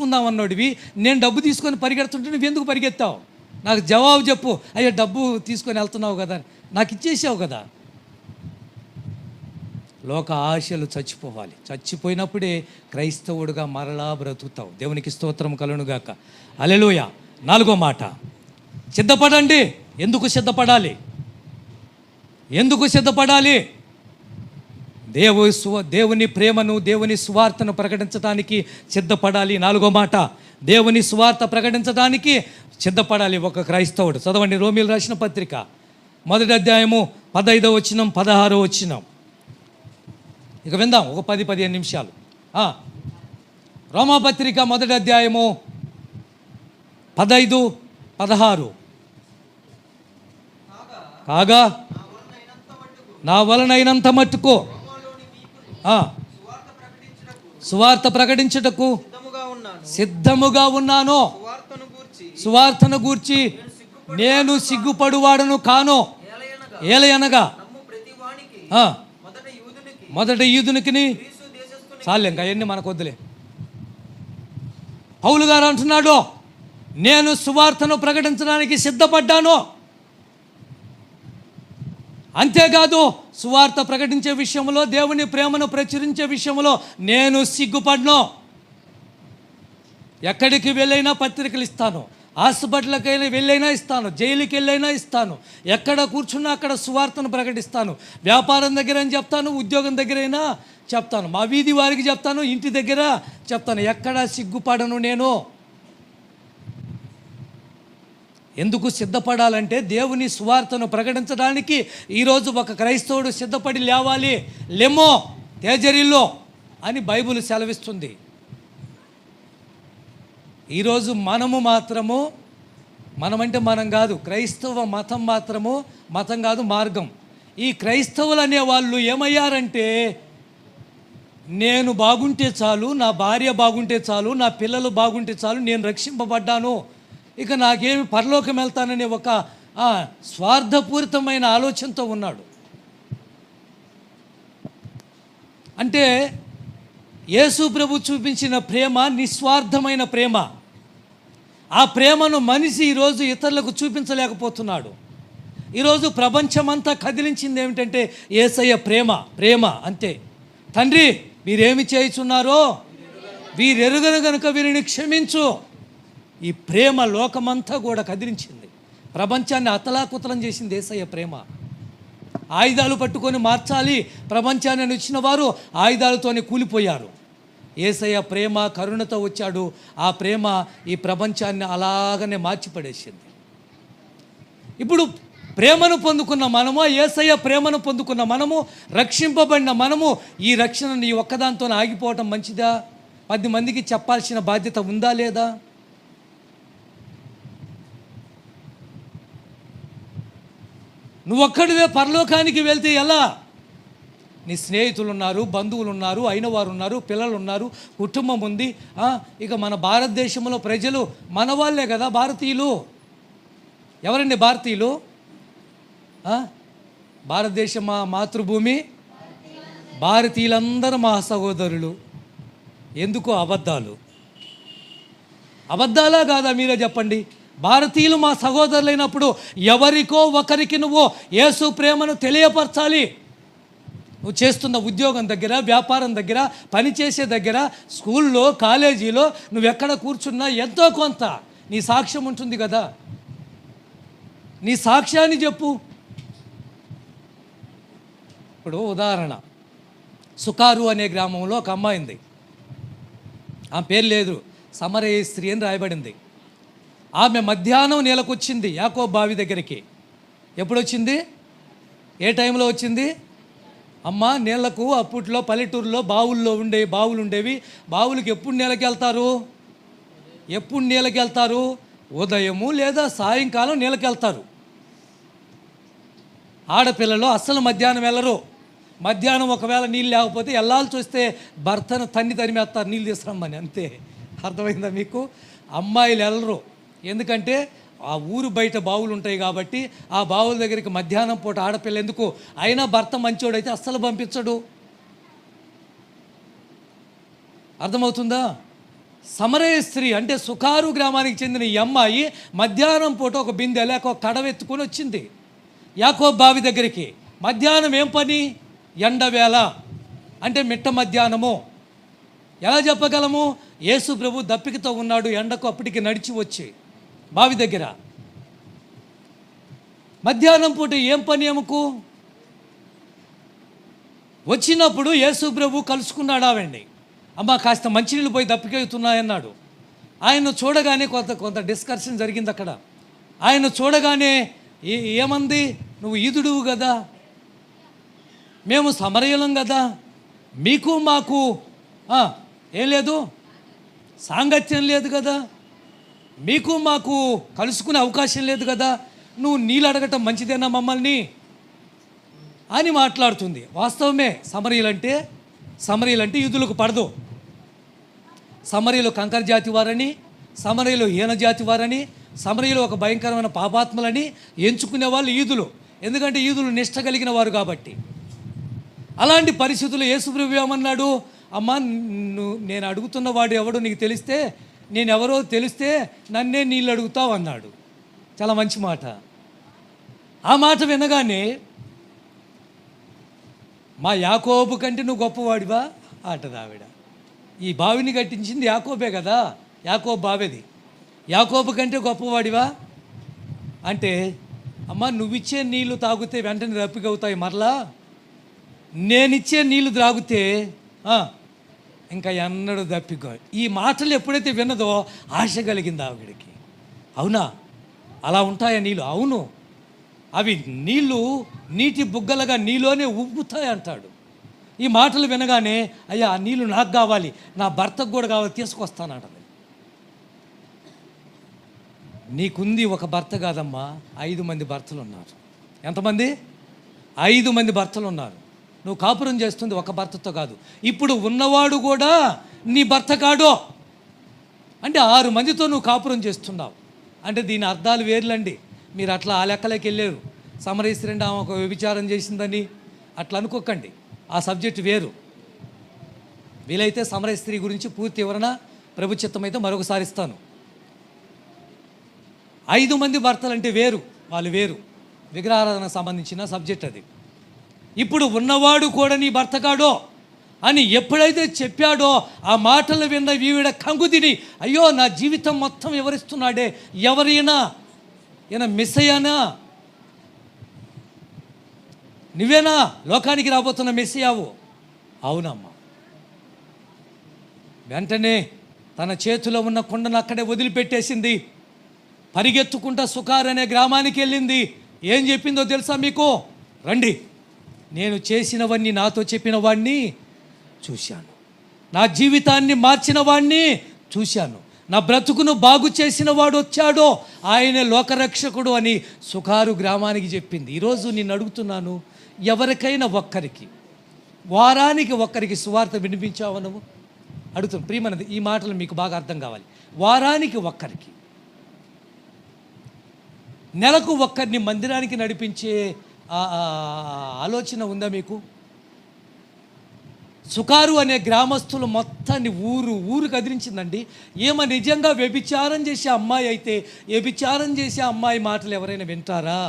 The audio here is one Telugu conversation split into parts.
తీసుకుందాం అన్నోడివి, నేను డబ్బు తీసుకొని పరిగెడుతుంటే నువ్వు ఎందుకు పరిగెత్తావు? నాకు జవాబు చెప్పు. అయ్యో డబ్బు తీసుకొని వెళ్తున్నావు కదా, నాకు ఇచ్చేసావు కదా. లోక ఆశలు చచ్చిపోవాలి. చచ్చిపోయినప్పుడే క్రైస్తవుడిగా మరలా బ్రతుకుతావు. దేవునికి స్తోత్రం కలుగునుగాక. హల్లెలూయా. 4వ మాట, సిద్ధపడండి. ఎందుకు సిద్ధపడాలి? ఎందుకు సిద్ధపడాలి? దేవుని ప్రేమను, దేవుని సువార్తను ప్రకటించడానికి సిద్ధపడాలి. 4వ మాట, దేవుని సువార్త ప్రకటించడానికి సిద్ధపడాలి ఒక క్రైస్తవుడు. చదవండి రోమీయులు రాసిన పత్రిక 1వ అధ్యాయము 15వ వచనం 16వ వచనం. ఇక విందాం ఒక 10-15 నిమిషాలు. రోమాపత్రిక 1వ అధ్యాయము 15-16. కాగా నా వలనైనంత మట్టుకు సువార్త ప్రకటించుటకు సిద్ధముగా ఉన్నాను. సువార్తను గూర్చి నేను సిగ్గుపడువాడను కాను. ఏలయనగా మొదట యూదునికి చాలే, ఇంకా అవన్నీ మనకు వద్దులే. పౌలు గారు అంటున్నాడు, నేను సువార్తను ప్రకటించడానికి సిద్ధపడ్డాను. అంతేకాదు సువార్త ప్రకటించే విషయంలో, దేవుని ప్రేమను ప్రచురించే విషయంలో నేను సిగ్గుపడ్ను. ఎక్కడికి వెళ్ళైనా పత్రికలు ఇస్తాను, హాస్పిటల్కి వెళ్ళైనా ఇస్తాను, జైలుకి వెళ్ళైనా ఇస్తాను, ఎక్కడ కూర్చున్నా అక్కడ సువార్తను ప్రకటిస్తాను. వ్యాపారం దగ్గర అని చెప్తాను, ఉద్యోగం దగ్గర అయినా చెప్తాను, మా వీధి వారికి చెప్తాను, ఇంటి దగ్గర చెప్తాను. ఎక్కడా సిగ్గుపడను నేను. ఎందుకు సిద్ధపడాలంటే దేవుని సువార్తను ప్రకటించడానికి ఈరోజు ఒక క్రైస్తవుడు సిద్ధపడి లేవాలి. లెమ్మో తేజరిల్లో అని బైబిల్ సెలవిస్తుంది. ఈరోజు మనమంటే మనం కాదు, క్రైస్తవ మతం మాత్రము మతం కాదు, మార్గం. ఈ క్రైస్తవులు అనే వాళ్ళు ఏమయ్యారంటే, నేను బాగుంటే చాలు, నా భార్య బాగుంటే చాలు, నా పిల్లలు బాగుంటే చాలు, నేను రక్షింపబడ్డాను, ఇక నాకేమి పరలోకం వెళ్తాననే ఒక స్వార్థపూరితమైన ఆలోచనతో ఉన్నాడు. అంటే యేసు ప్రభు చూపించిన ప్రేమ నిస్వార్థమైన ప్రేమ. ఆ ప్రేమను మనిషి ఈరోజు ఇతరులకు చూపించలేకపోతున్నాడు. ఈరోజు ప్రపంచమంతా కదిలించింది ఏమిటంటే యేసయ్య ప్రేమ అంతే. తండ్రి వీరేమి చేయుచున్నారో వీరెరుగను గనుక వీరిని క్షమించు. ఈ ప్రేమ లోకమంతా కూడా కదిలించింది, ప్రపంచాన్ని అతలాకుతలం చేసింది యేసయ్య ప్రేమ. ఆయుధాలు పట్టుకొని మార్చాలి ప్రపంచాన్ని వచ్చిన వారు ఆయుధాలతోనే కూలిపోయారు. యేసయ్య ప్రేమ కరుణతో వచ్చాడు. ఆ ప్రేమ ఈ ప్రపంచాన్ని అలాగనే మార్చిపడేసింది. ఇప్పుడు ప్రేమను పొందుకున్న మనము, యేసయ్య ప్రేమను పొందుకున్న మనము, రక్షింపబడిన మనము ఈ రక్షణని ఒక్కదాంతో ఆగిపోవటం మంచిదా? 10 మందికి చెప్పాల్సిన బాధ్యత ఉందా లేదా? నువ్వొక్కడివే పరలోకానికి వెళ్తే ఎలా? నీ స్నేహితులు ఉన్నారు, బంధువులు ఉన్నారు, అయిన వారు ఉన్నారు, పిల్లలు ఉన్నారు, కుటుంబం ఉంది. ఇక మన భారతదేశంలో ప్రజలు మన వాళ్ళే కదా భారతీయులు. ఎవరండి భారతీయులు? భారతదేశం మా మాతృభూమి, భారతీయులందరూ మా సహోదరులు. ఎందుకు అబద్ధాలా కాదా? మీరే చెప్పండి. భారతీయులు మా సహోదరులైనప్పుడు ఎవరికో ఒకరికి నువ్వు యేసు ప్రేమను తెలియపరచాలి. నువ్వు చేస్తున్న ఉద్యోగం దగ్గర, వ్యాపారం దగ్గర, పనిచేసే దగ్గర, స్కూల్లో, కాలేజీలో, నువ్వు ఎక్కడ కూర్చున్నా ఎంతో కొంత నీ సాక్ష్యం ఉంటుంది కదా. నీ సాక్ష్యాన్ని చెప్పు. ఇప్పుడు ఉదాహరణ, సుకారు అనే గ్రామంలో ఒక అమ్మాయి ఉంది. ఆ పేరు లేదు, సమరయస్త్రీ అని రాయబడింది. ఆమె మధ్యాహ్నం నీళ్ళకొచ్చింది యాకోబు బావి దగ్గరికి. ఎప్పుడు వచ్చింది? ఏ టైంలో వచ్చింది? అమ్మ నీళ్లకు అప్పట్లో పల్లెటూరులో బావులు ఉండేవి. బావులకి ఎప్పుడు నీళ్ళకి వెళ్తారు? ఉదయము లేదా సాయంకాలం నీళ్ళకి వెళ్తారు. ఆడపిల్లలు అస్సలు మధ్యాహ్నం వెళ్ళరు. మధ్యాహ్నం ఒకవేళ నీళ్ళు లేకపోతే వెళ్ళాల్సి వస్తే భర్తను తరిమేస్తారు నీళ్ళు తీసుకురమ్మని, అంతే. అర్థమైందా మీకు? అమ్మాయిలు వెళ్ళరు. ఎందుకంటే ఆ ఊరు బయట బావులు ఉంటాయి కాబట్టి ఆ బావుల దగ్గరికి మధ్యాహ్నం పూట ఆడపిల్ల ఎందుకు? అయినా భర్త మంచోడైతే అస్సలు పంపించడు. అర్థమవుతుందా? సమరయ స్త్రీ అంటే సుకారు గ్రామానికి చెందిన ఈ అమ్మాయి మధ్యాహ్నం పూట ఒక బిందె లేక ఒక కడవెత్తుకొని వచ్చింది యాకోబు బావి దగ్గరికి. మధ్యాహ్నం ఏం పని? ఎండవేళ అంటే మిట్ట మధ్యాహ్నము. ఎలా చెప్పగలము? యేసు ప్రభు దప్పికతో ఉన్నాడు, ఎండకు అప్పటికి నడిచి వచ్చి బావి దగ్గర. మధ్యాహ్నం పూట ఏం పని ఆమెకు? వచ్చినప్పుడు యేసు ప్రభు కలుసుకున్నాడు ఆవిడ్ని. అమ్మ కాస్త మంచినీళ్ళు పోయి దప్పికెళ్తున్నాయన్నాడు. ఆయన చూడగానే కొంత డిస్కషన్ జరిగింది అక్కడ. ఆయన చూడగానే ఏమంది? నువ్వు ఈదుడువు కదా, మేము సమరయులం కదా, మీకు మాకు ఏం లేదు, సాంగత్యం లేదు కదా, మీకు మాకు కలుసుకునే అవకాశం లేదు కదా, నువ్వు నీళ్ళు అడగటం మంచిదేనా మమ్మల్ని అని మాట్లాడుతుంది. వాస్తవమే, సమరయులంటే యూదులకు పడదు. సమరయులు కంకర జాతి వారని, సమరయులు హీన జాతి వారని, సమరయులు ఒక భయంకరమైన పాపాత్మలని ఎంచుకునే వాళ్ళు యూదులు. ఎందుకంటే యూదులు నిష్ట కలిగిన వారు కాబట్టి. అలాంటి పరిస్థితుల్లో యేసుప్రభు ఏమన్నాడు? అమ్మ నేను అడుగుతున్న వాడు ఎవడో నీకు తెలిస్తే, నేను ఎవరో తెలిస్తే నన్నే నీళ్ళు అడుగుతావు అన్నాడు. చాలా మంచి మాట. ఆ మాట వినగానే మా యాకోబు కంటే నువ్వు గొప్పవాడివా అంటది ఆవిడ. ఈ బావిని కట్టించింది యాకోబే కదా, యాకోబు బావేది. యాకోబు కంటే గొప్పవాడివా అంటే, అమ్మ నువ్విచ్చే నీళ్లు తాగితే వెంటనే రప్పికవుతాయి, మరలా నేనిచ్చే నీళ్లు త్రాగితే ఇంకా ఎన్నడూ దప్పికో. ఈ మాటలు ఎప్పుడైతే విన్నదో ఆశ కలిగింది ఆవిడికి. అవునా, అలా ఉంటాయా నీళ్ళు? అవును, అవి నీటి బుగ్గలుగా నీలోనే ఉబ్బుతాయి అంటాడు. ఈ మాటలు వినగానే అయ్యా ఆ నీళ్ళు నాకు కావాలి, నా భర్తకు కూడా కావాలి, తీసుకొస్తానంటది. నీకుంది ఒక భర్త కాదమ్మా, 5 మంది భర్తలు ఉన్నారు. ఎంతమంది? 5 మంది భర్తలు ఉన్నారు. నువ్వు కాపురం చేస్తుంది ఒక భర్తతో కాదు. ఇప్పుడు ఉన్నవాడు కూడా నీ భర్త కాడో అంటే 6 మందితో నువ్వు కాపురం చేస్తున్నావు అంటే దీని అర్థాలు వేర్లండి. మీరు అట్లా ఆ లెక్కలోకి వెళ్ళారు. సమరయ స్త్రీ ఆమె ఒక వ్యభిచారం చేసిందని అట్లా అనుకోకండి. ఆ సబ్జెక్ట్ వేరు. వీలైతే సమరయ స్త్రీ గురించి పూర్తి వివరణ ప్రభు చిత్తమైతే మరొకసారి ఇస్తాను. 5 మంది భర్తలు అంటే వేరు, వాళ్ళు వేరు. విగ్రహారాధనకు సంబంధించిన సబ్జెక్ట్ అది. ఇప్పుడు ఉన్నవాడు కూడా నీ భర్త కాడో అని ఎప్పుడైతే చెప్పాడో ఆ మాటలు విన్న వీవిడ కంగు తిని, అయ్యో నా జీవితం మొత్తం వివరిస్తున్నాడే, ఎవరైనా ఈయన మెస్సయ్యానా, నువ్వేనా లోకానికి రాబోతున్న మెస్సయ్యావు? అవునమ్మా. వెంటనే తన చేతిలో ఉన్న కుండను అక్కడే వదిలిపెట్టేసింది. పరిగెత్తుకుంటా సుకార్ అనే గ్రామానికి వెళ్ళింది. ఏం చెప్పిందో తెలుసా మీకు? రండి, నేను చేసినవన్నీ, నాతో చెప్పిన వాడిని చూశాను, నా జీవితాన్ని మార్చిన వాడిని చూశాను, నా బ్రతుకును బాగు చేసిన వాడు వచ్చాడో ఆయనే లోకరక్షకుడు అని సుకారు గ్రామానికి చెప్పింది. ఈరోజు నేను అడుగుతున్నాను, ఎవరికైనా ఒక్కరికి, వారానికి ఒక్కరికి సువార్త వినిపించావు నువ్వు? అడుగుతున్నాను ప్రియమైనది, ఈ మాటలు మీకు బాగా అర్థం కావాలి. వారానికి ఒక్కరికి, నెలకు ఒక్కరిని మందిరానికి నడిపించే ఆలోచన ఉందా మీకు? సుకారు అనే గ్రామస్తులు మొత్తాన్ని ఊరు కదిలించిందండి. నిజంగా వ్యభిచారం చేసే అమ్మాయి అయితే వ్యభిచారం చేసే అమ్మాయి మాటలు ఎవరైనా వింటారా?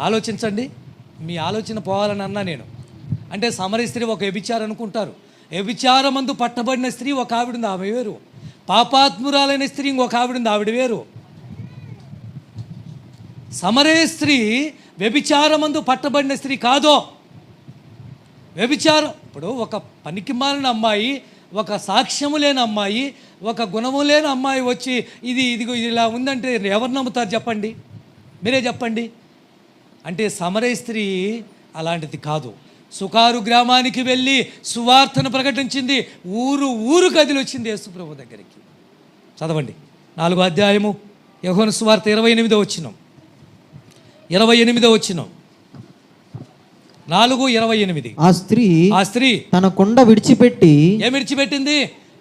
ఆలోచించండి. మీ ఆలోచన పోవాలని అన్నా నేను. అంటే సమరయ స్త్రీ ఒక వ్యభిచారం అనుకుంటారు. వ్యభిచారమందు పట్టబడిన స్త్రీ ఒక ఆవిడుంది, ఆమె వేరు. పాపాత్మురాలైన స్త్రీ ఇంకొక ఆవిడుంది, ఆవిడ వేరు. సమరయ స్త్రీ వ్యభిచారమందు పట్టబడిన స్త్రీ కాదో. వ్యభిచారం ఇప్పుడు ఒక పనికిమాలిన అమ్మాయి, ఒక సాక్ష్యము లేని అమ్మాయి, ఒక గుణము లేని అమ్మాయి వచ్చి ఇదిగో ఇలా ఉందంటే ఎవరు నమ్ముతారు చెప్పండి? మీరే చెప్పండి. అంటే సమరయ స్త్రీ అలాంటిది కాదు. సుకారు గ్రామానికి వెళ్ళి సువార్తను ప్రకటించింది. ఊరు కదిలి వచ్చింది యేసు ప్రభు దగ్గరికి. చదవండి 4వ అధ్యాయము యోహాను సువార్త 28వ వచనం. 28వ వచనం 4:28. ఆ స్త్రీ తన కుండ విడిచిపెట్టి, ఏం విడిచిపెట్టింది?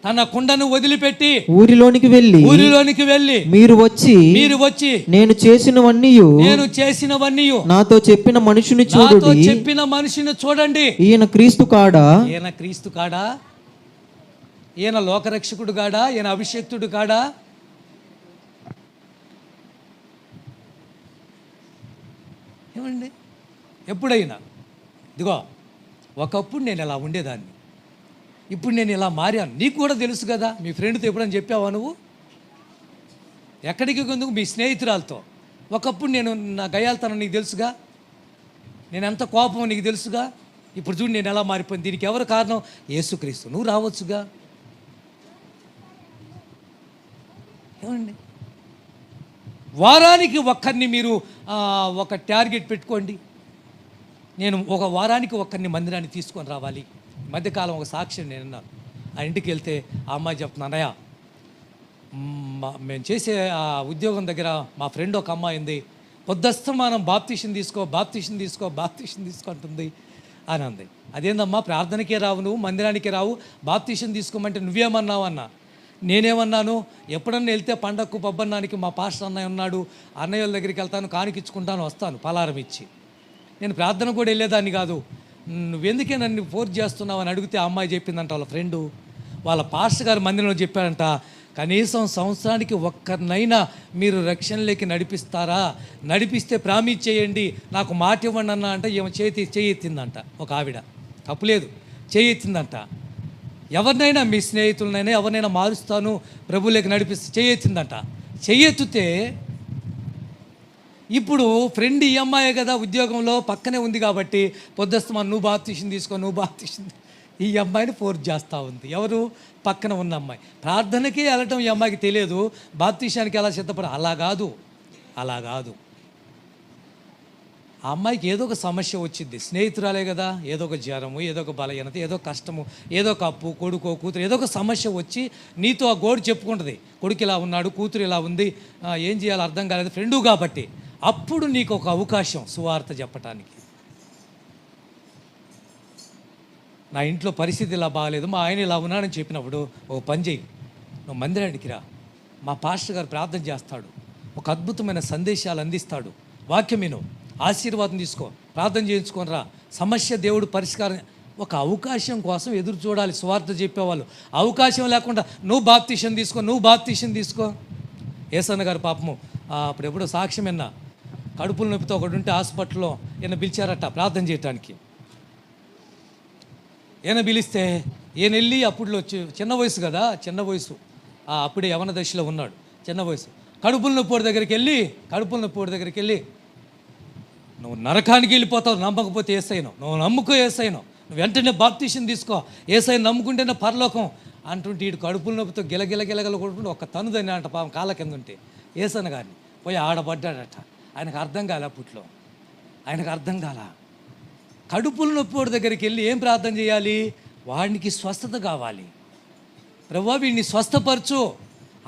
తన కుండను వదిలిపెట్టి ఊరిలోనికి వెళ్ళి మీరు వచ్చి నేను చేసినవన్నీ నాతో చెప్పిన మనిషిని చూడండి. ఈయన క్రీస్తు కాడా? ఈయన లోకరక్షకుడు కాడా? ఈయన అభిషేక్తుడు కాడా? ఏమండి, ఎప్పుడైనా ఇదిగో ఒకప్పుడు నేను ఇలా ఉండేదాన్ని, ఇప్పుడు నేను ఇలా మారాను. నీకు కూడా తెలుసు కదా. మీ ఫ్రెండ్తో ఎప్పుడైనా చెప్పావా నువ్వు? ఎక్కడికి ఎందుకు? మీ స్నేహితురాలతో. ఒకప్పుడు నేను నా గయాలతనం నీకు తెలుసుగా, నేను ఎంత కోపం నీకు తెలుసుగా. ఇప్పుడు చూడు నేను ఎలా మారిపోయింది. దీనికి ఎవరు కారణం? యేసుక్రీస్తు. నువ్వు రావచ్చుగా. ఏమండి, వారానికి ఒక్కరిని మీరు ఒక టార్గెట్ పెట్టుకోండి. నేను ఒక వారానికి ఒక్కరిని మందిరాన్ని తీసుకొని రావాలి. మధ్యకాలం ఒక సాక్ష్యం నేను అన్నాను. ఆ ఇంటికి వెళ్తే ఆ అమ్మాయి చెప్తున్నా, అన్నయ్య మేము చేసే ఆ ఉద్యోగం దగ్గర మా ఫ్రెండ్ ఒక అమ్మాయి ఉంది, పొద్దస్తమానం బాప్తీషన్ తీసుకో అంటుంది అని అంది. అదేందమ్మా, ప్రార్థనకే రావు నువ్వు, మందిరానికే రావు, బాప్తీషన్ తీసుకోమంటే నువ్వేమన్నావు అన్నా. నేనేమన్నాను, ఎప్పుడన్నా వెళ్తే పండగకు పబ్బన్నానికి మా పాస్టర్ అన్నయ్య ఉన్నాడు, అన్నయ్య వాళ్ళ దగ్గరికి వెళ్తాను, కానికిచ్చుకుంటాను, వస్తాను పలారం ఇచ్చి. నేను ప్రార్థన కూడా వెళ్ళేదాన్ని కాదు. నువ్వెందుకే నన్ను ఫోర్స్ చేస్తున్నావు అని అడిగితే ఆ అమ్మాయి చెప్పిందంట, వాళ్ళ ఫ్రెండు వాళ్ళ పాస్టర్ గారు మందిరంలో చెప్పారంట, కనీసం సంవత్సరానికి ఒక్కరినైనా మీరు రక్షణలోకి నడిపిస్తారా, నడిపిస్తే ప్రామిస్ చేయండి, నాకు మాట ఇవ్వండి అన్న అంటే ఏమో చేయెత్తిందంట. ఒక ఆవిడ, తప్పులేదు, చేయెత్తిందంట. ఎవరినైనా మీ స్నేహితులనైనా ఎవరినైనా మారుస్తాను, ప్రభువులోకి నడిపిస్తే చేయెత్తిందంట. చెయ్యెత్తితే ఇప్పుడు ఫ్రెండ్ ఈ అమ్మాయే కదా, ఉద్యోగంలో పక్కనే ఉంది కాబట్టి పొద్దుస్తమానం నువ్వు బాప్తీషన్ తీసుకో ఈ అమ్మాయిని ఫోర్స్ చేస్తూ ఉంది. ఎవరు? పక్కన ఉన్న అమ్మాయి. ప్రార్థనకే వెళ్ళటం ఈ అమ్మాయికి తెలియదు, బాప్తీషానికి ఎలా సిద్ధపడ. అలా కాదు. ఆ అమ్మాయికి ఏదో ఒక సమస్య వచ్చింది, స్నేహితురాలే కదా, ఏదో ఒక జ్వరము, ఏదో ఒక బలహీనత, ఏదో కష్టము, ఏదో ఒక అప్పు, కొడుకో కూతురు, ఏదో ఒక సమస్య వచ్చి నీతో ఆ గోడు చెప్పుకుంటుంది. కొడుకు ఇలా ఉన్నాడు, కూతురు ఇలా ఉంది, ఏం చేయాలో అర్థం కాలేదు, ఫ్రెండు కాబట్టి. అప్పుడు నీకు ఒక అవకాశం సువార్త చెప్పటానికి. నా ఇంట్లో పరిస్థితి ఇలా బాగాలేదు, మా ఆయన ఇలా ఉన్నాడని చెప్పినప్పుడు ఓ పని చేయి, నువ్వు మందిరానికి రా, మా పాస్టర్ గారు ప్రార్థన చేస్తాడు, ఒక అద్భుతమైన సందేశాలు అందిస్తాడు, వాక్యం విను, ఆశీర్వాదం తీసుకో, ప్రార్థన చేయించుకొని రా, సమస్య దేవుడు పరిష్కారం. ఒక అవకాశం కోసం ఎదురు చూడాలి సువార్త చెప్పేవాళ్ళు. అవకాశం లేకుండా నువ్వు బాప్తీషన్ తీసుకో. ఏసన్న గారు పాపము అప్పుడు ఎప్పుడో సాక్ష్యం విన్నా, కడుపుల నొప్పితో ఒకటి ఉంటే హాస్పిటల్లో ఈయన పిలిచారట ప్రార్థన చేయటానికి. ఈయన పిలిస్తే ఈయన వెళ్ళి, అప్పుడులో చిన్న వయసు కదా, అప్పుడే యవన దశలో ఉన్నాడు, చిన్న వయసు. కడుపుల నొప్పి దగ్గరికి వెళ్ళి నువ్వు నరకానికి వెళ్ళిపోతావు నమ్మకపోతే ఏసైను, నువ్వు నమ్ముకో ఏసైను, నువ్వు వెంటనే బాప్తీషన్ తీసుకో, ఏసైను నమ్ముకుంటేనే పరలోకం అంటుంటే ఈడు కడుపుల నొప్పితో గిలగిల కొడుకుంటూ ఒక తనుదని అంట పాపం కాళ్ళ కింద ఉంటే ఏసన్న గారిని పోయి ఆడబడ్డాడట. ఆయనకు అర్థం కాలే, అప్పట్లో ఆయనకు అర్థం కాల. కడుపుల నొప్పి దగ్గరికి వెళ్ళి ఏం ప్రార్థన చేయాలి? వాడికి స్వస్థత కావాలి, ప్రభువా వీడిని స్వస్థపరచు.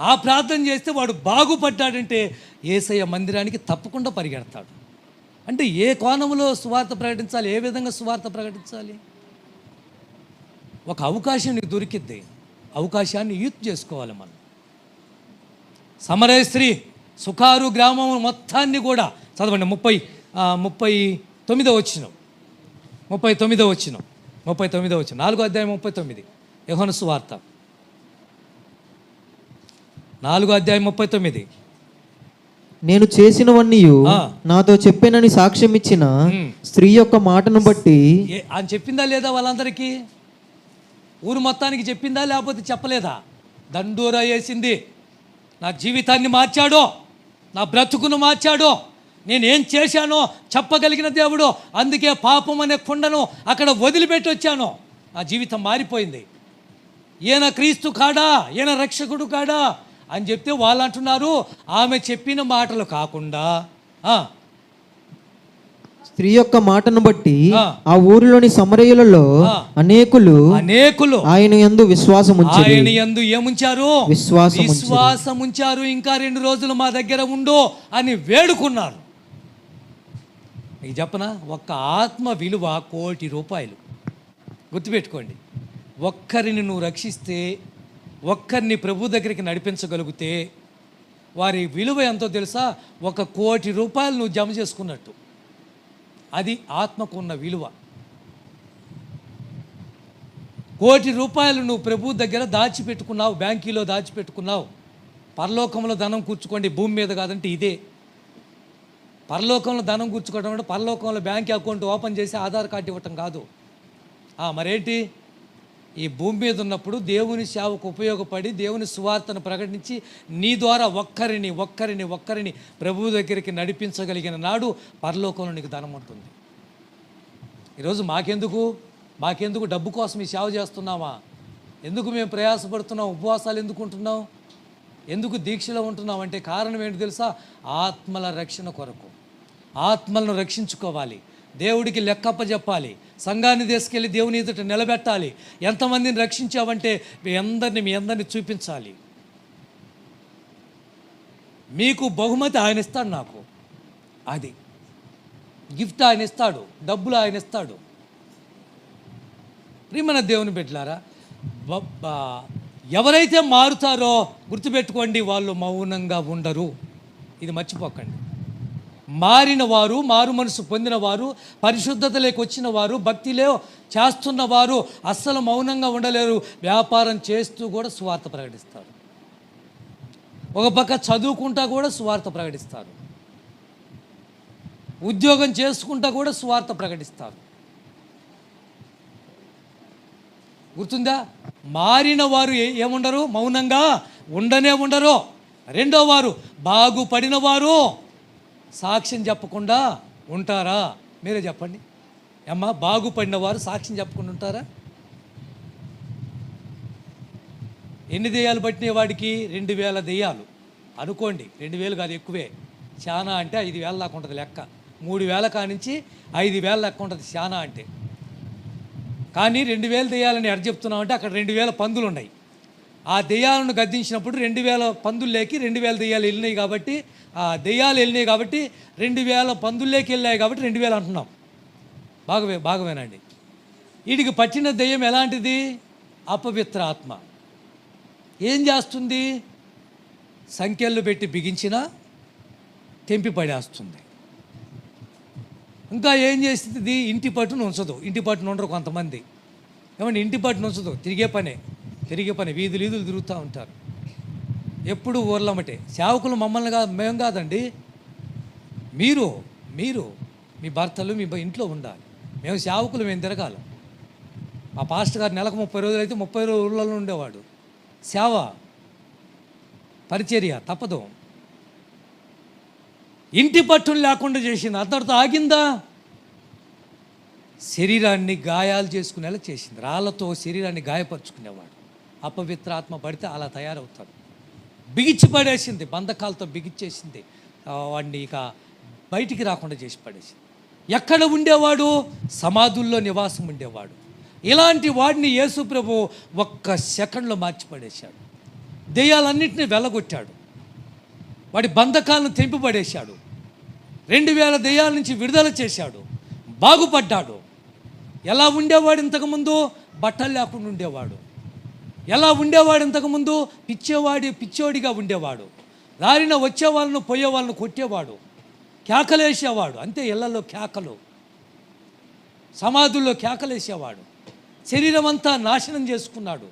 ఆ ప్రార్థన చేస్తే వాడు బాగుపడ్డాడంటే యేసయ్య మందిరానికి తప్పకుండా పరిగెడతాడు. అంటే ఏ కోణంలో సువార్త ప్రకటించాలి, ఏ విధంగా సువార్త ప్రకటించాలి? ఒక అవకాశం నీకు దొరికిద్ది, అవకాశాన్ని యూజ్ చేసుకోవాలి మనం. సమరయ స్త్రీ సుకారు గ్రామం మొత్తాన్ని కూడా చదవండి. 39వ వచనం 4వ అధ్యాయం 39 యోహాను సువార్త 4వ అధ్యాయం 39. నేను చేసినవన్నీ నాతో చెప్పానని సాక్ష్యం ఇచ్చిన స్త్రీ యొక్క మాటను బట్టి. అని చెప్పిందా లేదా? వాళ్ళందరికీ ఊరు మొత్తానికి చెప్పిందా లేకపోతే చెప్పలేదా? దండోరా వేసింది. నా జీవితాన్ని మార్చాడో, నా బ్రతుకును మార్చాడో, నేనేం చేశానో చెప్పగలిగిన దేవుడు, అందుకే పాపం అనే కుండను అక్కడ వదిలిపెట్టి వచ్చాను, నా జీవితం మారిపోయింది. ఈయన క్రీస్తు కాడా, ఈయన రక్షకుడు కాడా అని చెప్తే వాళ్ళు అంటున్నారు ఆమె చెప్పిన మాటలు కాకుండా స్త్రీ యొక్క మాటను బట్టి ఆ ఊరిలోని సమరయులలో అనేకులు ఆయన యందు విశ్వాసం ఉంచారు. ఆయన యందు ఏముంచారు? విశ్వాసం ఉంచారు. ఇంకా 2 రోజులు మా దగ్గర ఉండు అని వేడుకున్నారు. మీకు చెప్పనా, ఒక్క ఆత్మ విలువ ₹1 కోటి. గుర్తుపెట్టుకోండి. ఒక్కరిని నువ్వు రక్షిస్తే, ఒక్కరిని ప్రభు దగ్గరికి నడిపించగలిగితే వారి విలువ ఎంతో తెలుసా? ₹1 కోటి నువ్వు జమ చేసుకున్నట్టు. అది ఆత్మకు ఉన్న విలువ. 1,00,00,000 రూపాయలు నువ్వు ప్రభు దగ్గర దాచిపెట్టుకున్నావు, బ్యాంకీలో దాచిపెట్టుకున్నావు. పరలోకంలో ధనం కూర్చుకోండి, భూమి మీద కాదంటే ఇదే. పరలోకంలో ధనం కూర్చుకోవడం అంటే పరలోకంలో బ్యాంక్ అకౌంట్ ఓపెన్ చేసి ఆధార్ కార్డు ఇవ్వటం కాదు. మరేంటి, ఈ భూమి మీద ఉన్నప్పుడు దేవుని సేవకు ఉపయోగపడి దేవుని సువార్తను ప్రకటించి నీ ద్వారా ఒక్కరిని ప్రభువు దగ్గరికి నడిపించగలిగిన నాడు పరలోకంలో నీకు ధనం ఉంటుంది. ఈరోజు మాకెందుకు డబ్బు కోసం ఈ సేవ చేస్తున్నామా? ఎందుకు మేము ప్రయాసపడుతున్నాం? ఉపవాసాలు ఎందుకు ఉంటున్నాం? ఎందుకు దీక్షలో ఉంటున్నాం అంటే కారణం ఏంటి తెలుసా? ఆత్మల రక్షణ కొరకు. ఆత్మలను రక్షించుకోవాలి, దేవుడికి లెక్కప్ప చెప్పాలి, సంఘాన్ని తీసుకెళ్ళి దేవుని ఎదుట నిలబెట్టాలి. ఎంతమందిని రక్షించావంటే మీ అందరినీ చూపించాలి. మీకు బహుమతి ఆయన ఇస్తాడు, నాకు అది గిఫ్ట్ ఆయన ఇస్తాడు, డబ్బులు ఆయన ఇస్తాడు. ప్రియమైన దేవుని బిడ్డలారా, ఎవరైతే మారుతారో గుర్తుపెట్టుకోండి, వాళ్ళు మౌనంగా ఉండరు. ఇది మర్చిపోకండి. మారిన వారు, మారు మనసు పొందిన వారు, పరిశుద్ధతలోకి వచ్చిన వారు, భక్తిలో చేస్తున్న వారు అస్సలు మౌనంగా ఉండలేరు. వ్యాపారం చేస్తూ కూడా సువార్త ప్రకటిస్తారు. ఒక పక్క చదువుకుంటా కూడా సువార్త ప్రకటిస్తారు. ఉద్యోగం చేసుకుంటా కూడా సువార్త ప్రకటిస్తారు. గుర్తుందా? మారిన వారు ఏముండరు, మౌనంగా ఉండరు. రెండో వారు, బాగుపడిన వారు సాక్ష్యం చెప్పకుండా ఉంటారా? మీరే చెప్పండి అమ్మా, బాగుపడిన వారు సాక్ష్యం చెప్పకుండా ఉంటారా? ఎన్ని దెయ్యాలు పట్టిన వాడికి? 2,000 దెయ్యాలు అనుకోండి. 2,000 కాదు, ఎక్కువే. చాలా అంటే 5,000 దాకా ఉంటుంది లెక్క. 3,000 కానించి 5,000 లెక్క ఉంటుంది చాలా అంటే. కానీ 2,000 దెయ్యాలని ఎడ చెప్తున్నామంటే అక్కడ 2,000 పందులు ఉన్నాయి. ఆ దెయ్యాలను గద్దించినప్పుడు 2,000 పందుల్లోకి 2,000 దెయ్యాలు వెళ్ళినాయి కాబట్టి, ఆ దెయ్యాలు వెళ్ళినాయి కాబట్టి 2,000 పందుల్లోకి వెళ్ళాయి కాబట్టి 2,000 అంటున్నాం. బాగవేనండి. వీడికి పట్టిన దెయ్యం ఎలాంటిది? అపవిత్ర ఆత్మ. ఏం చేస్తుంది? సంఖ్యలు పెట్టి బిగించినా తెంపి పడేస్తుంది. ఇంకా ఏం చేస్తుంది? ఇంటి పట్టును ఉంచదు. ఇంటి పట్టును ఉండరు కొంతమంది. ఏమంటే ఇంటి పట్టును ఉంచదు, తిరిగే పని వీధులు తిరుగుతూ ఉంటారు. ఎప్పుడు ఊర్లమ్మటే. సేవకులు మమ్మల్ని కాదు, మేము కాదండి, మీరు మీ భర్తలు మీ ఇంట్లో ఉండాలి. మేము సేవకులు, మేము తిరగాలి. మా పాస్టర్ గారు నెలకు 30 రోజులు అయితే 30 ఊళ్ళలో ఉండేవాడు. సేవ పరిచర్య తప్పదు. ఇంటి పట్టును లేకుండా చేసింది. అతడితో ఆగిందా? శరీరాన్ని గాయాలు చేసుకునేలా చేసింది. రాళ్లతో శరీరాన్ని గాయపరుచుకునేవాడు. అపవిత్ర ఆత్మ పడితే అలా తయారవుతాడు. బిగిచ్చి పడేసింది, బంధకాలతో బిగిచ్చేసింది. వాడిని ఇక బయటికి రాకుండా చేసి పడేసింది. ఎక్కడ ఉండేవాడు? సమాధుల్లో నివాసం ఉండేవాడు. ఇలాంటి వాడిని యేసు ప్రభు ఒక్క సెకండ్లో మార్చి పడేశాడు. దెయ్యాలన్నింటినీ వెళ్ళగొట్టాడు. వాడి బంధకాలను తెంపిపడేశాడు. 2,000 దెయ్యాల నుంచి విడుదల చేశాడు. బాగుపడ్డాడు. ఎలా ఉండేవాడు ఇంతకుముందు? బట్టలు లేకుండా ఉండేవాడు. ఎలా ఉండేవాడు ఇంతకుముందు? పిచ్చోడిగా ఉండేవాడు. దారిన వచ్చే వాళ్ళను పోయే వాళ్ళను కొట్టేవాడు, కేకలేసేవాడు. అంతే, ఇళ్లలో కేకలు, సమాధుల్లో కేకలేసేవాడు. శరీరం అంతా నాశనం చేసుకున్నాడు.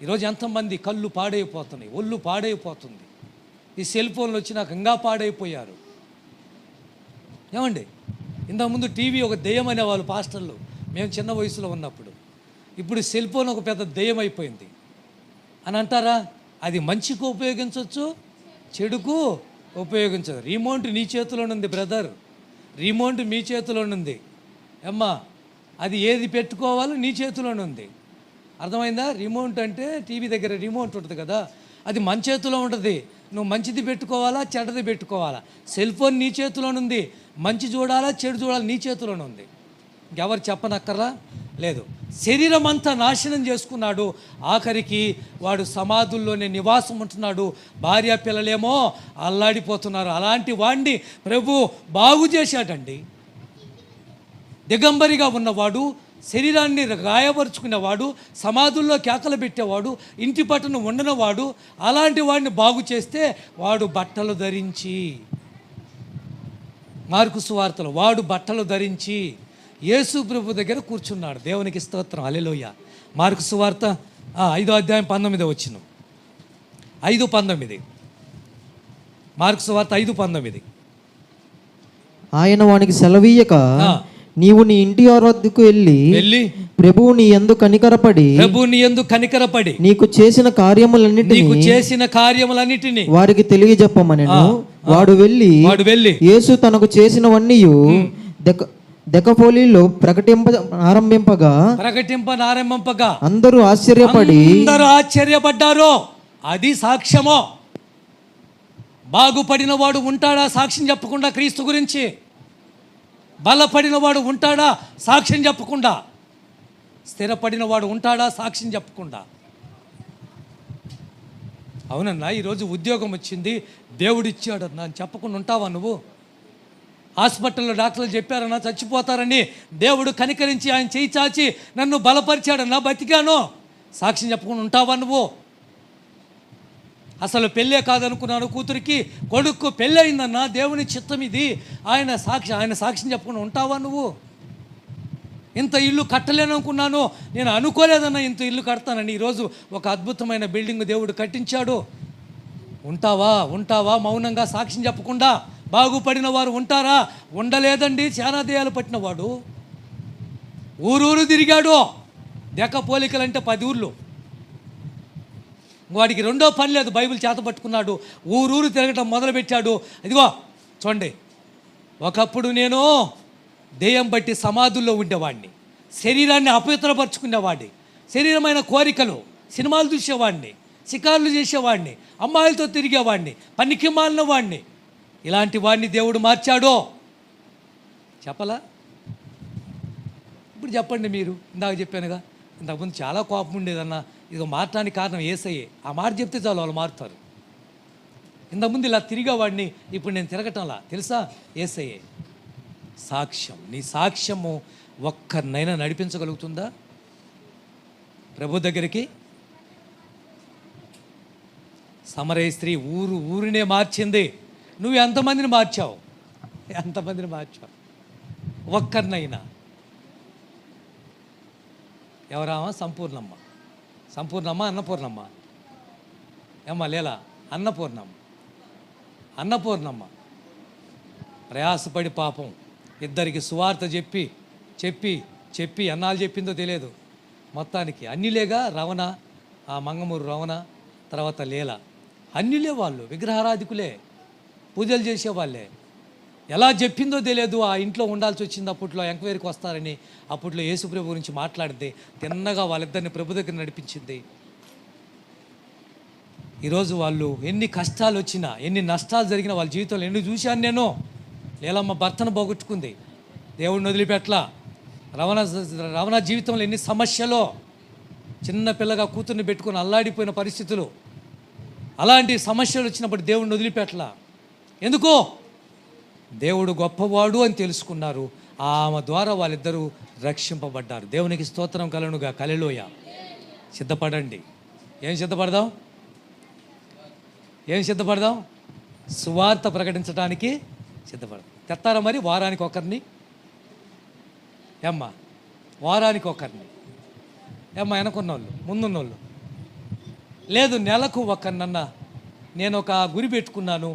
ఈరోజు ఎంతమంది కళ్ళు పాడైపోతున్నాయి, ఒళ్ళు పాడైపోతుంది. ఈ సెల్ ఫోన్లు వచ్చినాక ఇంకా పాడైపోయారు. ఏమండి, ఇంతకుముందు టీవీ ఒక దెయ్యం అనేవాళ్ళు పాస్టర్లు మేము చిన్న వయసులో ఉన్నప్పుడు. ఇప్పుడు సెల్ ఫోన్ ఒక పెద్ద దెయ్యం అయిపోయింది అని అంటారా? అది మంచికి ఉపయోగించవచ్చు, చెడుకు ఉపయోగించదు. రిమోట్ నీ చేతిలోనుంది బ్రదర్, రిమోట్ మీ చేతిలోనుంది అమ్మా. అది ఏది పెట్టుకోవాలో నీ చేతిలోనుంది. అర్థమైందా? రిమోట్ అంటే టీవీ దగ్గర రిమోట్ ఉంటుంది కదా, అది మన చేతిలో ఉంటుంది. నువ్వు మంచిది పెట్టుకోవాలా, చెడ్డది పెట్టుకోవాలా. సెల్ ఫోన్ నీ చేతిలోనుంది. మంచి చూడాలా, చెడు చూడాలి, నీ చేతిలోనే ఉంది. ఇంకెవరు చెప్పనక్కర్లా లేదు. శరీరం అంతా నాశనం చేసుకున్నాడు. ఆఖరికి వాడు సమాధుల్లోనే నివాసం ఉంటున్నాడు. భార్య పిల్లలేమో అల్లాడిపోతున్నారు. అలాంటి వాడిని ప్రభు బాగు చేశాడండి. దిగంబరిగా ఉన్నవాడు, శరీరాన్ని గాయపరుచుకునేవాడు, సమాధుల్లో కేకలు పెట్టేవాడు, ఇంటి పట్టును ఉండనివాడు, అలాంటి వాడిని బాగు చేస్తే వాడు బట్టలు ధరించి, మార్కు సువార్తలో వాడు బట్టలు ధరించి యేసు ప్రభు దగ్గర కూర్చున్నాడు. దేవునికి స్తోత్రం, హల్లెలూయా. మార్కు సువార్త 5వ అధ్యాయం 19వ వచనం. 5:19. మార్కు సువార్త 5:19. ఆయన వానికి సెలవీయక నీవు నీ ఇంటి వద్దకు వెళ్ళి ప్రభువు నీ యందు కనికరపడి నీకు చేసిన కార్యములన్నిటిని వారికి తెలియజెప్పమనెను. వాడు వెళ్ళి యేసు తనకు చేసినవన్నీ దెకపోలిలో ప్రకటింపనారంభింపగా అందరూ ఆశ్చర్యపడ్డారు. అది సాక్ష్యమో. బాగుపడిన వాడు ఉంటాడా సాక్ష్యం చెప్పకుండా క్రీస్తు గురించి? బలపడిన వాడు ఉంటాడా సాక్ష్యం చెప్పకుండా? స్థిరపడిన వాడు ఉంటాడా సాక్ష్యం చెప్పకుండా? అవునన్నా, ఈరోజు ఉద్యోగం వచ్చింది, దేవుడిచ్చాడన్నా అని చెప్పకుండా ఉంటావా నువ్వు? హాస్పిటల్లో డాక్టర్లు చెప్పారన్నా చచ్చిపోతారని, దేవుడు కనికరించి ఆయన చేయి చాచి నన్ను బలపరిచాడన్నా, బతికాను, సాక్ష్యం చెప్పకుండా ఉంటావా నువ్వు? అసలు పెళ్ళే కాదనుకున్నాను, కూతురికి కొడుకు పెళ్ళి అయిందన్నా, దేవుని చిత్తం ఇది, ఆయన సాక్ష్యం చెప్పకుండా ఉంటావా నువ్వు? ఇంత ఇల్లు కట్టలేననుకున్నాను, నేను అనుకోలేదన్నా ఇంత ఇల్లు కడతానని. ఈరోజు ఒక అద్భుతమైన బిల్డింగ్ దేవుడు కట్టించాడు. ఉంటావా మౌనంగా సాక్ష్యం చెప్పకుండా? బాగుపడిన వారు ఉంటారా? ఉండలేదండి. చాలా దేయాలు పట్టినవాడు ఊరూరు తిరిగాడు. దెక్క పోలికలంటే 10 ఊర్లు. వాడికి రెండో పని లేదు, బైబిల్ చేత పట్టుకున్నాడు, ఊరూరు తిరగటం మొదలుపెట్టాడు. ఇదిగో చూడండి, ఒకప్పుడు నేను దెయ్యం బట్టి సమాధుల్లో ఉండేవాడిని, శరీరాన్ని అపవిత్రపరుచుకునేవాడిని, శరీరమైన కోరికలు, సినిమాలు చూసేవాడిని, షికారులు చేసేవాడిని, అమ్మాయిలతో తిరిగేవాడిని, పనికి మాలిన వాడిని. ఇలాంటి వాడిని దేవుడు మార్చాడో చెప్పలా? ఇప్పుడు చెప్పండి మీరు. ఇందాక చెప్పానుగా, ఇంతకుముందు చాలా కోపం ఉండేదన్న, ఇది మారటానికి కారణం యేసయ్యే. ఆ మాట చెప్తే చాలు వాళ్ళు మారుతారు. ఇంతకుముందు ఇలా తిరిగేవాడిని, ఇప్పుడు నేను తిరగటంలా, తెలుసా? యేసయ్యే సాక్ష్యం. నీ సాక్ష్యము ఒక్కరినైనా నడిపించగలుగుతుందా ప్రభు దగ్గరికి? సమరయ స్త్రీ ఊరినే మార్చింది. నువ్వు ఎంతమందిని మార్చావు? ఒక్కరినైనా? ఎవరామా? సంపూర్ణమ్మ అన్నపూర్ణమ్మ లేలా? అన్నపూర్ణమ్మ ప్రయాసపడి పాపం ఇద్దరికి సువార్త చెప్పి అన్నాళ్ళు చెప్పిందో తెలియదు. మొత్తానికి అన్నిలేగా, రవణ, ఆ మంగమూరు రవణ, తర్వాత లీల, అన్నిలే వాళ్ళు, విగ్రహారాధికులే, పూజలు చేసేవాళ్ళే. ఎలా చెప్పిందో తెలియదు. ఆ ఇంట్లో ఉండాల్సి వచ్చింది. అప్పట్లో ఎంక్వైరీకి వస్తారని, అప్పట్లో యేసుప్రభు గురించి మాట్లాడితే తిన్నగా వాళ్ళిద్దరిని ప్రభు దగ్గర నడిపించింది. ఈరోజు వాళ్ళు ఎన్ని కష్టాలు వచ్చినా, ఎన్ని నష్టాలు జరిగినా వాళ్ళ జీవితంలో ఎన్ని చూశాను నేను. లీలమ్మ భర్తను పోగొట్టుకుంది, దేవుడిని వదిలిపెట్ల. రవణ జీవితంలో ఎన్ని సమస్యలో, చిన్న పిల్లగా కూతుర్ని పెట్టుకుని అల్లాడిపోయిన పరిస్థితులు. అలాంటి సమస్యలు వచ్చినప్పుడు దేవుడిని వదిలిపెట్ల. ఎందుకో? దేవుడు గొప్పవాడు అని తెలుసుకున్నారు. ఆమె ద్వారా వాళ్ళిద్దరూ రక్షింపబడ్డారు. దేవునికి స్తోత్రం కలుగునుగా. హల్లెలూయా. సిద్ధపడండి. ఏం సిద్ధపడదాం? సువార్త ప్రకటించడానికి సిద్ధపడదాం. తెత్తారా మరి? వారానికి ఒకరిని వెనకున్నోళ్ళు, ముందున్నోళ్ళు లేదు. నెలకు ఒకరినన్నా, నేను ఒక గురి పెట్టుకున్నాను,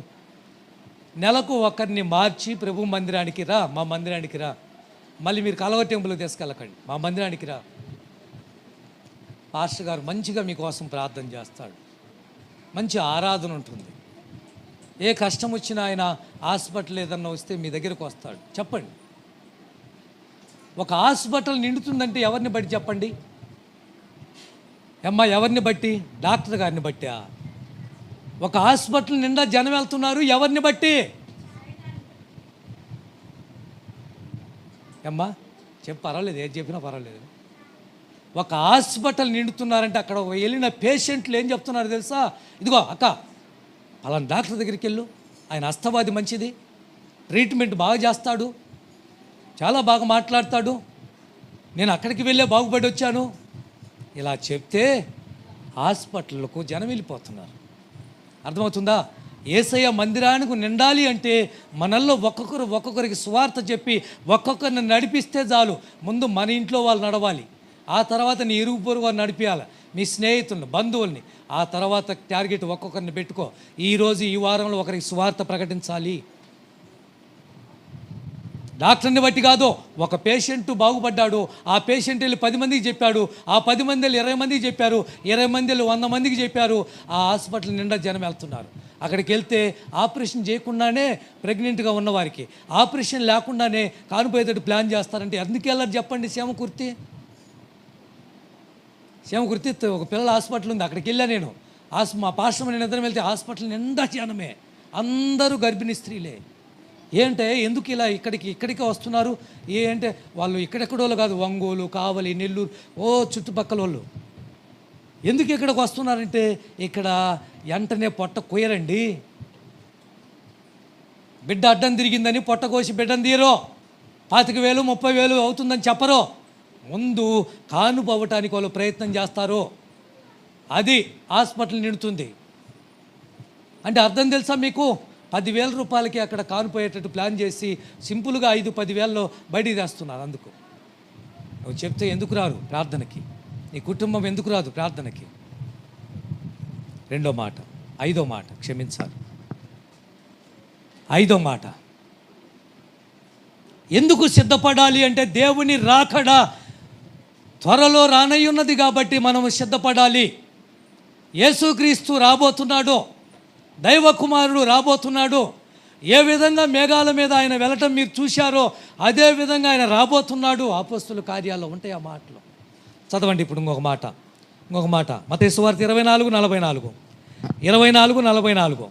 నెలకు ఒకరిని మార్చి ప్రభు మందిరానికి రా, మా మందిరానికి రా. మళ్ళీ మీరు కలవ టెంపుల్కి తీసుకెళ్ళకండి, మా మందిరానికి రా. పాస్టర్ గారు మంచిగా మీకోసం ప్రార్థన చేస్తాడు, మంచి ఆరాధన ఉంటుంది. ఏ కష్టం వచ్చినా ఆయన హాస్పిటల్ ఏదన్నా వస్తే మీ దగ్గరకు వస్తాడు. చెప్పండి. ఒక హాస్పిటల్ నిండుతుందంటే ఎవరిని బట్టి చెప్పండి? ఎవరిని బట్టి? డాక్టర్ గారిని బట్టా? ఒక హాస్పిటల్ నిండా జనం వెళ్తున్నారు, ఎవరిని బట్టి? పర్వాలేదు, ఏది చెప్పినా పర్వాలేదు. ఒక హాస్పిటల్ నిండుతున్నారంటే అక్కడ వెళ్ళిన పేషెంట్లు ఏం చెప్తున్నారు తెలుసా? ఇదిగో అక్క, అలాంటి డాక్టర్ దగ్గరికి వెళ్ళు, ఆయన హస్తవాది మంచిది, ట్రీట్మెంట్ బాగా చేస్తాడు, చాలా బాగా మాట్లాడతాడు, నేను అక్కడికి వెళ్ళే బాగుపడి వచ్చాను. ఇలా చెప్తే హాస్పిటల్కు జనం వెళ్ళిపోతున్నారు. అర్థమవుతుందా? యేసయ్య మందిరానికి నిండాలి అంటే మనల్లో ఒక్కొక్కరికి సువార్త చెప్పి ఒక్కొక్కరిని నడిపిస్తే చాలు. ముందు మన ఇంట్లో వాళ్ళు నడవాలి, ఆ తర్వాత నీ ఇరుగు పొరుగు వారిని నడిపించాలి, మీ స్నేహితులను, బంధువుల్ని. ఆ తర్వాత టార్గెట్ ఒక్కొక్కరిని పెట్టుకో. ఈరోజు ఈ వారంలో ఒకరికి సువార్త ప్రకటించాలి. డాక్టర్ని బట్టి కాదు, ఒక పేషెంట్ బాగుపడ్డాడు, ఆ పేషెంట్ వెళ్ళి 10 మందికి చెప్పాడు, ఆ 10 మంది వెళ్ళి 20 మందికి చెప్పారు, 20 మంది వెళ్ళి 100 మందికి చెప్పారు. ఆ హాస్పిటల్ నిండా జనం వెళ్తున్నారు. అక్కడికి వెళ్తే ఆపరేషన్ చేయకుండానే ప్రెగ్నెంట్గా ఉన్నవారికి, ఆపరేషన్ లేకుండానే కానుపోయేటట్టు ప్లాన్ చేస్తారంటే ఎందుకు వెళ్ళారు చెప్పండి? సేమకుర్తి ఒక పిల్లల హాస్పిటల్ ఉంది, అక్కడికి వెళ్ళా నేను. మా పాస్టర్ నేను ఇద్దరం వెళ్తే హాస్పిటల్ నిండా జనమే, అందరూ గర్భిణీ స్త్రీలే. ఏంటే ఎందుకు ఇలా ఇక్కడికే వస్తున్నారు? అంటే వాళ్ళు ఇక్కడెక్కడో కాదు, ఒంగోలు, కావలి, నెల్లూరు, చుట్టుపక్కల వాళ్ళు. ఎందుకు ఇక్కడికి వస్తున్నారంటే ఇక్కడ వెంటనే పొట్ట కొయ్యరండి. బిడ్డ అడ్డం తిరిగిందని పొట్ట కోసి బిడ్డను తీయరో, 25,000 30,000 అవుతుందని చెప్పరో, ముందు కానుపు అవ్వటానికి వాళ్ళు ప్రయత్నం చేస్తారు. అది హాస్పిటల్ నిండుతుంది అంటే అర్థం తెలుసా మీకు? 10,000 రూపాయలకి అక్కడ కానుపోయేటట్టు ప్లాన్ చేసి సింపుల్గా 5-10,000లో బయటికి తెస్తున్నారు. అందుకు నువ్వు చెప్తే ఎందుకు రారు ప్రార్థనకి? నీ కుటుంబం ఎందుకు రాదు ప్రార్థనకి? ఐదో మాట క్షమించాలి. 5వ మాట, ఎందుకు సిద్ధపడాలి అంటే దేవుని రాకడ త్వరలో రానయ్యున్నది కాబట్టి మనము సిద్ధపడాలి. యేసుక్రీస్తు రాబోతున్నాడు, దైవ కుమారుడు రాబోతున్నాడు. ఏ విధంగా మేఘాల మీద ఆయన వెళ్ళటం మీరు చూశారో అదే విధంగా ఆయన రాబోతున్నాడు. అపోస్తుల కార్యాల్లో ఉంటాయి ఆ మాటలు. చదవండి ఇప్పుడు ఇంకొక మాట మత్తయి సువార్త 24:44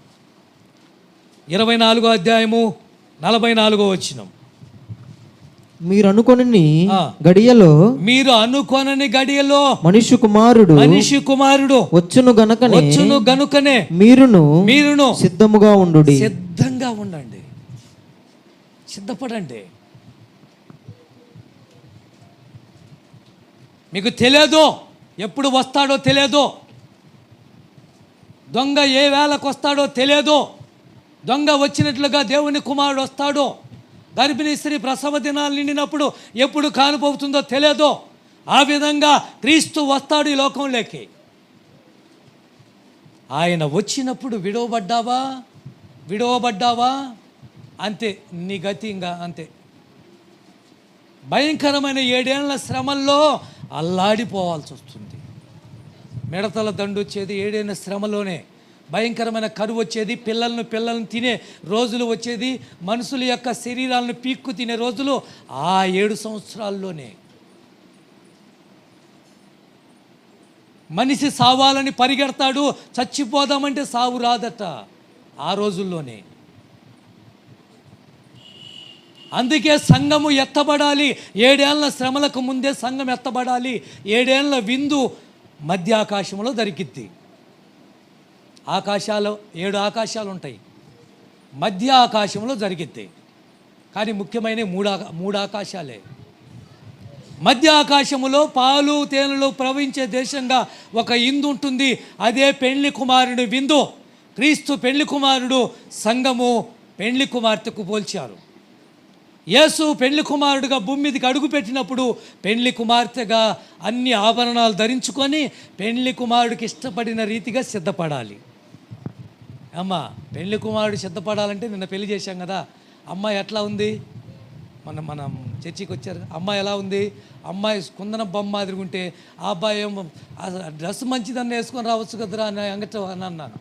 24 అధ్యాయము 44వ వచనం. మీరు అనుకొనని గడియలో మనిషి కుమారుడు వచ్చును గనుకనే మీరును సిద్ధంగా ఉండండి, సిద్ధపడండి. మీకు తెలియదు ఎప్పుడు వస్తాడో తెలియదు, దొంగ ఏ వేళకు వస్తాడో తెలియదు. దొంగ వచ్చినట్లుగా దేవుని కుమారుడు వస్తాడు. గర్భిణీ స్త్రీ ప్రసవ దినాలు నిండినప్పుడు ఎప్పుడు కానుపోతుందో తెలియదు. ఆ విధంగా క్రీస్తు వస్తాడు ఈ లోకంలోకి. ఆయన వచ్చినప్పుడు విడవబడ్డావా అంతే, నీ గతి ఇంకా అంతే. భయంకరమైన 7 ఏళ్ల శ్రమల్లో అల్లాడిపోవాల్సి వస్తుంది. మిడతల దండు వచ్చేది 7 ఏళ్ల శ్రమలోనే. భయంకరమైన కరువు వచ్చేది, పిల్లలను తినే రోజులు వచ్చేది, మనుషుల యొక్క శరీరాలను పీక్కు తినే రోజులు ఆ 7 సంవత్సరాల్లోనే. మనిషి సావాలని పరిగెడతాడు, చచ్చిపోదామంటే సావు రాదట ఆ రోజుల్లోనే. అందుకే సంఘము ఎత్తబడాలి. 7 ఏళ్ల శ్రమలకు ముందే సంఘం ఎత్తబడాలి. 7 ఏళ్ల విందు మధ్య ఆకాశంలో దొరికిద్ది. 7 ఆకాశాలు ఉంటాయి, మధ్య ఆకాశంలో జరిగిద్ది. కానీ ముఖ్యమైన 3 ఆకాశాలే. మధ్య ఆకాశములో పాలు తేనెలు ప్రవహించే దేశంగా ఒక ఇందు ఉంటుంది. అదే పెళ్లి కుమారుడు విందు. క్రీస్తు పెళ్లి కుమారుడు, సంఘము పెళ్లి కుమార్తెకు పోల్చారు. యేసు పెళ్లి కుమారుడుగా భూమి మీదకి అడుగు పెట్టినప్పుడు పెళ్లి కుమార్తెగా అన్ని ఆభరణాలు ధరించుకొని పెళ్లి కుమారుడికి ఇష్టపడిన రీతిగా సిద్ధపడాలి. పెళ్లి కుమారుడు సిద్ధపడాలంటే నిన్న పెళ్లి చేశాం కదా, అమ్మాయి ఎట్లా ఉంది? మనం చర్చికి వచ్చారు, అమ్మాయి ఎలా ఉంది? అమ్మాయి కుందన బొమ్మ మాదిరిగుంటే ఆ అబ్బాయి ఏమో డ్రెస్ మంచిదన్న వేసుకొని రావచ్చు కదరా అని అన్నాను.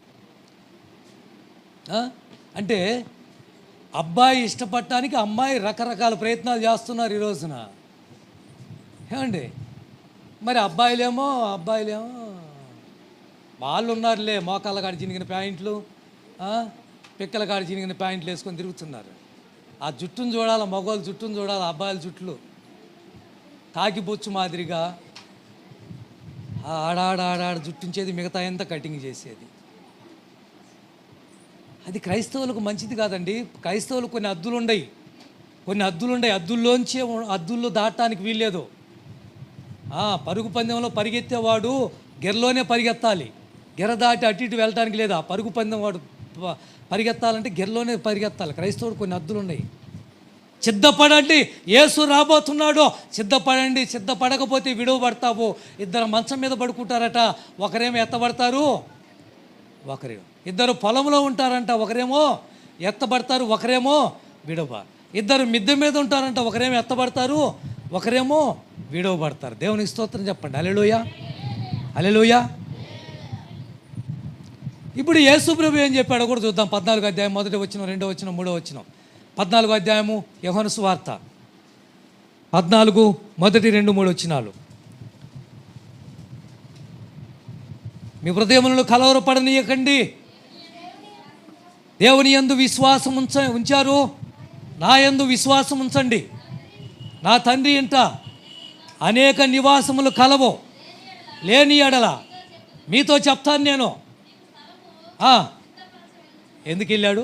అంటే అబ్బాయి ఇష్టపడటానికి అమ్మాయి రకరకాల ప్రయత్నాలు చేస్తున్నారు ఈ రోజున. ఏమండి, మరి అబ్బాయిలేమో వాళ్ళు ఉన్నారులే, మోకాళ్ళ కాడి చినిగిన ప్యాంట్లు, పిక్కల కాడి చినిగిన ప్యాంట్లు వేసుకొని తిరుగుతున్నారు. ఆ జుట్టును చూడాలి, మగవాళ్ళ జుట్టును చూడాలి, అబ్బాయిల జుట్లు కాకిబొచ్చు మాదిరిగా ఆడాడ జుట్టుంచేది, మిగతా ఎంత కటింగ్ చేసేది. అది క్రైస్తవులకు మంచిది కాదండి. క్రైస్తవులకు కొన్ని హద్దులు ఉన్నాయి. హద్దుల్లో దాటడానికి వీల్లేదు. పరుగు పందెంలో పరిగెత్తేవాడు గెరలోనే పరిగెత్తాలి, గెర దాటి అటు ఇటు వెళ్ళటానికి లేదా. పరుగు పందెం వాడు పరిగెత్తాలంటే గెరలోనే పరిగెత్తాలి. క్రైస్తవుడు కొన్ని హద్దులు ఉన్నాయి. సిద్ధపడండి, యేసు రాబోతున్నాడు, సిద్ధపడండి. సిద్ధపడకపోతే విడువబడతావు. ఇద్దరు మంచం మీద పడుకుంటారట, ఒకరేమో ఎత్తబడతారు, ఇద్దరు పొలంలో ఉంటారంట, ఒకరేమో ఎత్తబడతారు, ఒకరేమో విడువ. ఇద్దరు మిద్దె మీద ఉంటారంట, ఒకరేమో ఎత్తబడతారు, ఒకరేమో విడువబడతారు. దేవునికి స్తోత్రం చెప్పండి. హల్లెలూయా, హల్లెలూయా. ఇప్పుడు యేసు ప్రభు ఏం చెప్పాడో కూడా చూద్దాం. 14వ అధ్యాయం 1వ వచనం, 2వ వచనం, 3వ వచనం. 14వ అధ్యాయము యోహాను సువార్త 14 1, 2, 3 వచనాలు. మీ హృదయములను కలవరపడనీయకండి. దేవుని యందు విశ్వాసం ఉంచారు, నా యందు విశ్వాసం ఉంచండి. నా తండ్రి ఇంట అనేక నివాసములు కలవు, లేని ఎడల మీతో చెప్తాను నేను. ఎందుకు వెళ్ళాడు?